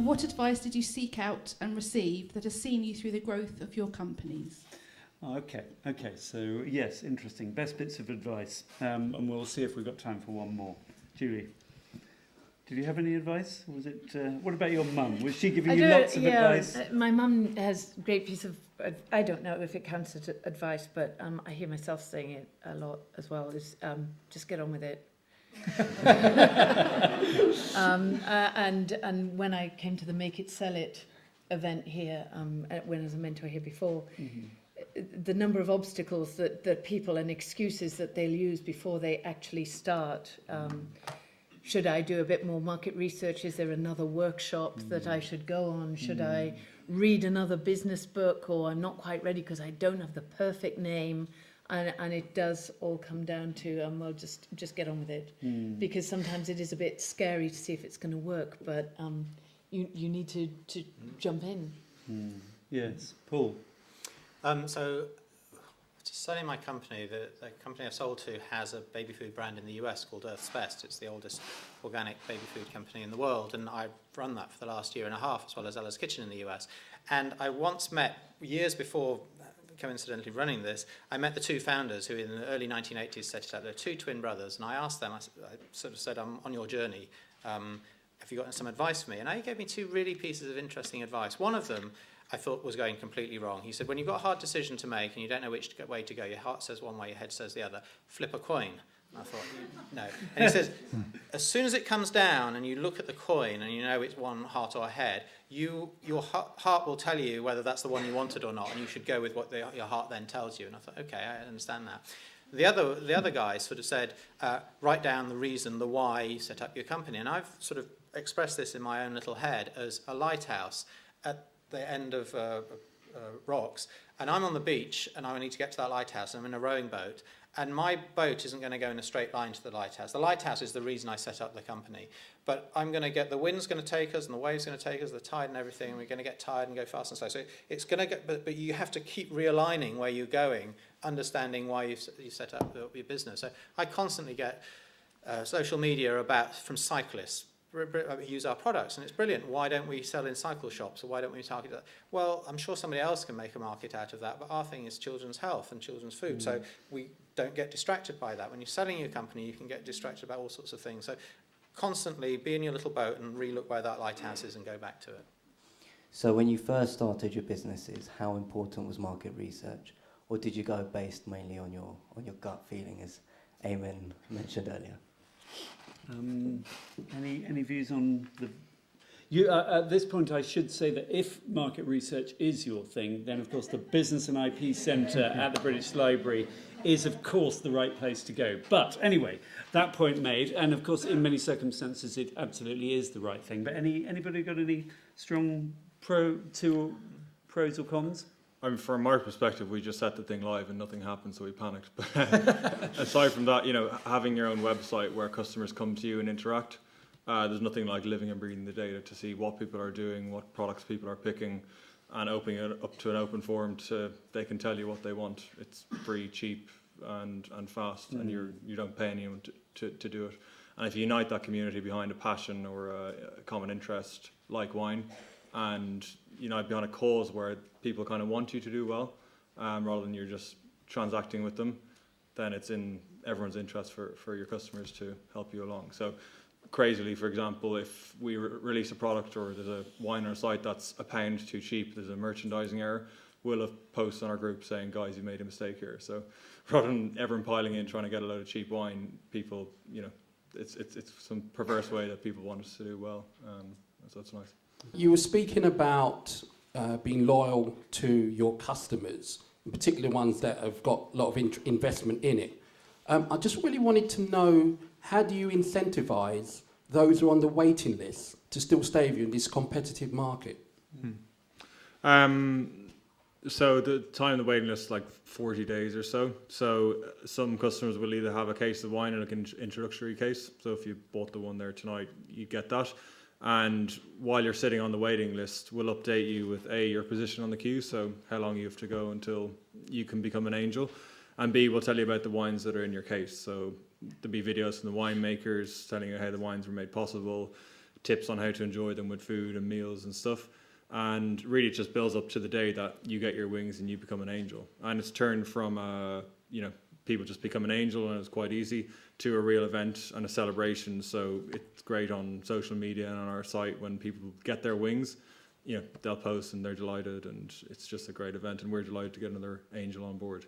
what advice did you seek out and receive that has seen you through the growth of your companies? Okay. So yes, interesting. Best bits of advice, and we'll see if we've got time for one more. Julie, did you have any advice? Was it? What about your mum? Was she giving you lots of advice? My mum has a great piece of. I don't know if it counts as advice, but I hear myself saying it a lot as well. Is just get on with it. And when I came to the Make It Sell It event here, when I was a mentor here before. Mm-hmm. The number of obstacles that people and excuses that they'll use before they actually start. Should I do a bit more market research? Is there another workshop that I should go on? Should I read another business book? Or I'm not quite ready because I don't have the perfect name. And it does all come down to, well, just get on with it. Because sometimes it is a bit scary to see if it's going to work, but you need to jump in. Yes. Paul? So, selling my company, the company I've sold to has a baby food brand in the US called Earth's Best. It's the oldest organic baby food company in the world, and I've run that for the last year and a half, as well as Ella's Kitchen in the US. And I once met, years before coincidentally running this, I met the two founders who in the early 1980s set it up. They're two twin brothers, and I asked them, I sort of said, I'm on your journey. Have you got some advice for me? And they gave me two really pieces of interesting advice. One of them I thought was going completely wrong. He said, when you've got a hard decision to make and you don't know which way to go, your heart says one way, your head says the other, flip a coin. And I thought, no. And he says, as soon as it comes down and you look at the coin and you know it's one heart or a head, your heart will tell you whether that's the one you wanted or not, and you should go with what your heart then tells you. And I thought, okay, I understand that. The other guy sort of said, write down the reason, the why you set up your company. And I've sort of expressed this in my own little head as a lighthouse at the end of rocks, and I'm on the beach and I need to get to that lighthouse, and I'm in a rowing boat, and my boat isn't going to go in a straight line to the lighthouse. The lighthouse is the reason I set up the company, but I'm going to get, the wind's going to take us and the wave's going to take us, the tide and everything, and we're going to get tired and go fast and slow. So it's going to get, but you have to keep realigning where you're going, understanding why you set up your business. So I constantly get social media from cyclists use our products, and it's brilliant. Why don't we sell in cycle shops, or why don't we target that? Well, I'm sure somebody else can make a market out of that, but our thing is children's health and children's food, so we don't get distracted by that. When you're selling your company, you can get distracted about all sorts of things. So constantly be in your little boat and re-look where that lighthouse is and go back to it. So when you first started your businesses, how important was market research, or did you go based mainly on your gut feeling, as Eamon mentioned earlier? Any views on the? At this point, I should say that if market research is your thing, then of course the Business and IP Centre at the British Library is of course the right place to go. But anyway, that point made, and of course in many circumstances it absolutely is the right thing. But anybody got any strong pros or cons? I mean, from our perspective, we just set the thing live and nothing happened, so we panicked. But aside from that, having your own website where customers come to you and interact, there's nothing like living and breathing the data to see what people are doing, what products people are picking, and opening it up to an open forum they can tell you what they want. It's free, cheap, and fast, and you don't pay anyone to do it. And if you unite that community behind a passion or a common interest like wine, and unite behind a cause where people kind of want you to do well, rather than you're just transacting with them, then it's in everyone's interest for your customers to help you along. So crazily, for example, if we release a product or there's a wine on our site that's £1 too cheap, there's a merchandising error, we'll have posts on our group saying, guys, you made a mistake here. So rather than everyone piling in trying to get a load of cheap wine, people, it's some perverse way that people want us to do well. So it's nice. You were speaking about being loyal to your customers, in particular ones that have got a lot of investment in it. I just really wanted to know, how do you incentivise those who are on the waiting list to still stay with you in this competitive market? So the time on the waiting list is like 40 days or so. So some customers will either have a case of wine or like an introductory case. So if you bought the one there tonight, you get that. And while you're sitting on the waiting list, we'll update you with A, your position on the queue, so how long you have to go until you can become an angel, and B, we'll tell you about the wines that are in your case. So there'll be videos from the winemakers telling you how the wines were made possible, tips on how to enjoy them with food and meals and stuff. And really it just builds up to the day that you get your wings and you become an angel. And it's turned from, people just become an angel and it's quite easy, to a real event and a celebration. So it's great on social media and on our site when people get their wings, they'll post and they're delighted, and it's just a great event, and we're delighted to get another angel on board.